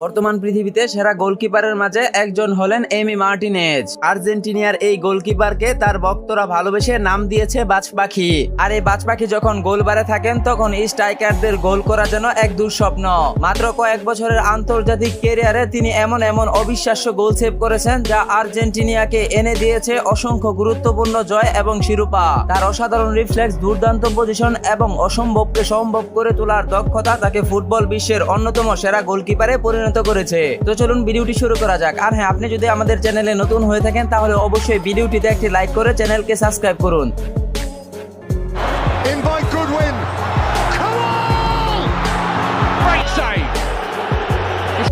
বর্তমান পৃথিবীতে সেরা গোলকিপারের মাঝে একজন হলেন এমি মার্টিনেজ। আর্জেন্টিনার এই গোলকিপারকে তার ভক্তরা ভালোবেসে নাম দিয়েছে বাজ পাখি। আর এই বাজ পাখি যখন গোলবারে থাকেন তখন স্ট্রাইকারদের গোল করা যেন এক দুঃস্বপ্ন। মাত্র কয়েক বছরের আন্তর্জাতিক ক্যারিয়ারে তিনি এমন অবিশ্বাস্য গোল সেভ করেছেন যা আর্জেন্টিনাকে এনে দিয়েছে অসংখ্য গুরুত্বপূর্ণ জয় এবং শিরোপা। তার অসাধারণ রিফ্লেক্স, দুর্দান্ত পজিশন এবং অসম্ভবকে সম্ভব করে তোলার দক্ষতা তাকে ফুটবল বিশ্বের অন্যতম সেরা গোলকিপারে পরিণত করেছে। তো চলুন ভিডিওটি শুরু করা যাক। আর হ্যাঁ, আপনি যদি আমাদের চ্যানেলে নতুন হয়ে থাকেন তাহলে অবশ্যই ভিডিওটিতে একটি লাইক করে চ্যানেলকে সাবস্ক্রাইব করুন।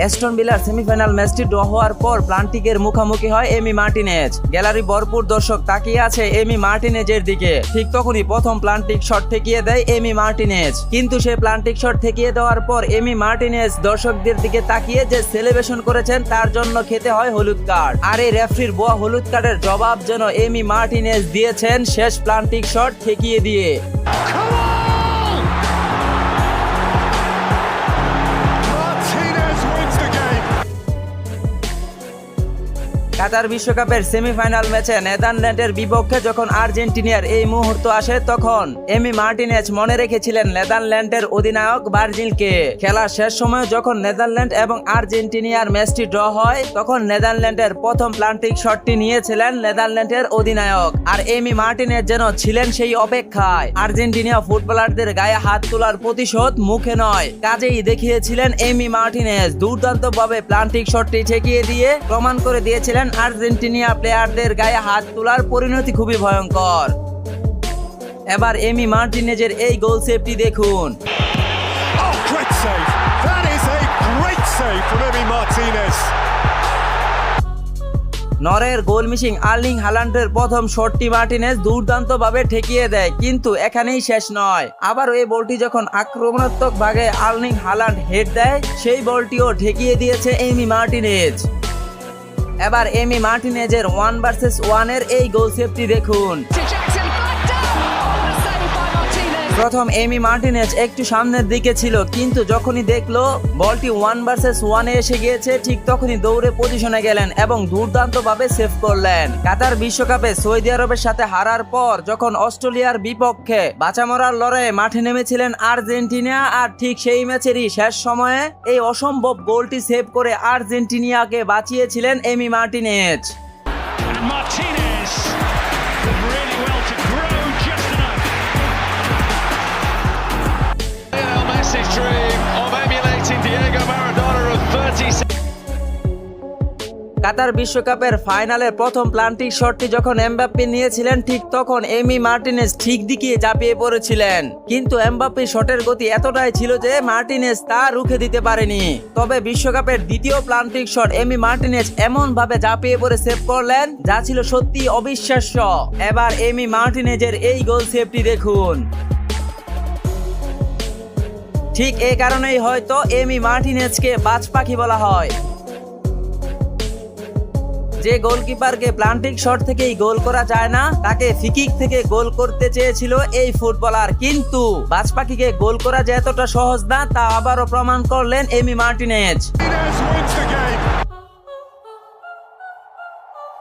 অ্যাস্টন ভিলার সেমিফাইনাল ম্যাচটি ড্র হওয়ার পর প্লান্টিকের মুখোমুখি হয় এমি মার্টিনেজ। গ্যালারি ভরপুর দর্শক তাকিয়ে আছে এমি মার্টিনেজের দিকে। ঠিক তখনই প্রথম প্লান্টিক শট ঠেকিয়ে দেয় এমি মার্টিনেজ। কিন্তু সেই প্লান্টিক শট ঠেকিয়ে দেওয়ার পর এমি মার্টিনেজ দর্শকদের দিকে তাকিয়ে যে সেলিব্রেশন করেছেন তার জন্য খেতে হয় হলুদ কার্ড। আর এই রেফারির বোয়া হলুদ কার্ডের জবাব যেন এমি মার্টিনেজ দিয়েছেন শেষ প্লান্টিক শট ঠেকিয়ে দিয়ে। কাতার বিশ্বকাপের সেমিফাইনাল ম্যাচে নেদারল্যান্ডের বিপক্ষে যখন আর্জেন্টিনার এই মুহূর্ত আসে তখন এমি মার্টিনেজ মনে রেখেছিলেন নেদারল্যান্ডের অধিনায়ক ভার্জিলকে। খেলার শেষ সময়ে যখন নেদারল্যান্ড এবং আর্জেন্টিনার ম্যাচটি ড্র হয় তখন নেদারল্যান্ডের প্রথম প্লান্টিক শটটি নিয়েছিলেন নেদারল্যান্ডের অধিনায়ক। আর এমি মার্টিনেজ যেন ছিলেন সেই অপেক্ষায়। আর্জেন্টিনা ফুটবলারদের গায়ে হাত তোলার প্রতিশোধ মুখে নয়, কাজেই দেখিয়েছিলেন এমি মার্টিনেজ। দুর্দান্তভাবে প্লান্টিক শটটি ঠেকিয়ে দিয়ে প্রমাণ করে দিয়েছিলেন আর্জেন্টিনা প্লেয়ারদের গায়ে হাত তোলার পরিণতি খুবই ভয়ঙ্কর। এবার এমি মার্টিনেজের এই গোল সেভটি দেখুন। নরের গোল মিসিং আর্লিং হালান্ডের প্রথম শটটি মার্টিনেজ দুর্দান্তভাবে ঠেকিয়ে দেয়, কিন্তু এখানেই শেষ নয়। আবার এই বলটি যখন আক্রমণাত্মক ভাগে আর্লিং হালান্ড হেড দেয় সেই বলটিও ঠেকিয়ে দিয়েছে এমি মার্টিনেজ। এবার এমি মার্টিনেজের 1 ভার্সেস 1 এর এই গোল সেভটি দেখুন। প্রথম এমি মার্টিনেজ একটু সামনের দিকে ছিল, কিন্তু যখনই দেখলো বলটি 1 ভার্সেস 1 এ এসে গিয়েছে ঠিক তখনই দৌড়ে পজিশনে গেলেন এবং দুর্দান্তভাবে সেভ করলেন। কাতার বিশ্বকাপে সৌদি আরবের সাথে হারার পর যখন অস্ট্রেলিয়ার বিপক্ষে বাঁচা মরার লড়াইয়ে মাঠে নেমেছিলেন আর্জেন্টিনা, আর ঠিক সেই ম্যাচেরই শেষ সময়ে এই অসম্ভব গোলটি সেভ করে আর্জেন্টিনাকে বাঁচিয়েছিলেন এমি মার্টিনেজ। কাতার বিশ্বকাপের ফাইনালের প্রথম প্লান্টিক শটটি যখন এমবাপ্পে নিয়েছিলেন ঠিক তখন এমি মার্টিনেজ ঠিক দিকে ঝাঁপিয়ে পড়েছিলেন, কিন্তু এমবাপ্পে শটের গতি এতটাই ছিল যে মার্টিনেজ তা রুখে দিতে পারেনি। তবে বিশ্বকাপের দ্বিতীয় প্লান্টিক শট এমি মার্টিনেজ এমন ভাবে ঝাঁপিয়ে পড়ে সেভ করলেন যা ছিল সত্যি অবিশ্বাস্য। এবার এমি মার্টিনেজের এই গোল সেভটি দেখুন। ঠিক এই কারণেই হয়তো এমি মার্টিনেজকে বাজ পাখি বলা হয়। যে গোলকিপারকে প্লান্টিক শট থেকেই গোল করা যায় না তাকে ফ্রি-কিক থেকে গোল করতে চেয়েছিল এই ফুটবলার, কিন্তু বাজ পাখিকে গোল করা যে এতটা সহজ না তা আবারও প্রমাণ করলেন এমি মার্টিনেজ।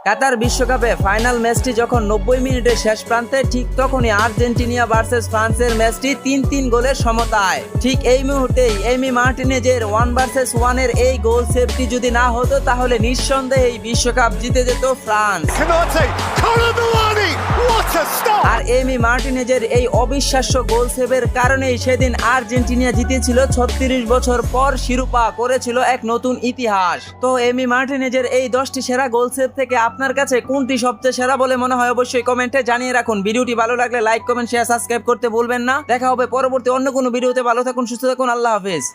কাতার বিশ্বকাপে ফাইনাল ম্যাচটি যখন 90 মিনিটের শেষ প্রান্তে ঠিক তখনই আর্জেন্টিনা ভার্সেস ফ্রান্সের ম্যাচটি 3-3 গোলের সমতায়। ঠিক এই মুহূর্তেই এমি মার্টিনেজের 1 ভার্সেস 1 এর এই গোল সেভটি যদি না হতো তাহলে নিঃসন্দেহে এই বিশ্বকাপ জিতে যেত ফ্রান্স। আর এমি মার্টিনেজের এই অবিশ্বাস্য গোল সেভের কারণেই সেদিন আর্জেন্টিনা জিতেছিল 36 বছর পর শিরোপা, করেছিল এক নতুন ইতিহাস। তো এমি মার্টিনেজের এই 10টি সেরা গোল সেভ থেকে আপনার কাছে কোনটি সবচেয়ে সেরা বলে মনে হয় অবশ্যই কমেন্টে জানিয়ে রাখুন। ভিডিওটি ভালো লাগলে লাইক, কমেন্ট, শেয়ার, সাবস্ক্রাইব করতে ভুলবেন না। দেখা হবে পরবর্তী অন্য কোনো ভিডিওতে। ভালো থাকুন, সুস্থ থাকুন, আল্লাহ হাফেজ।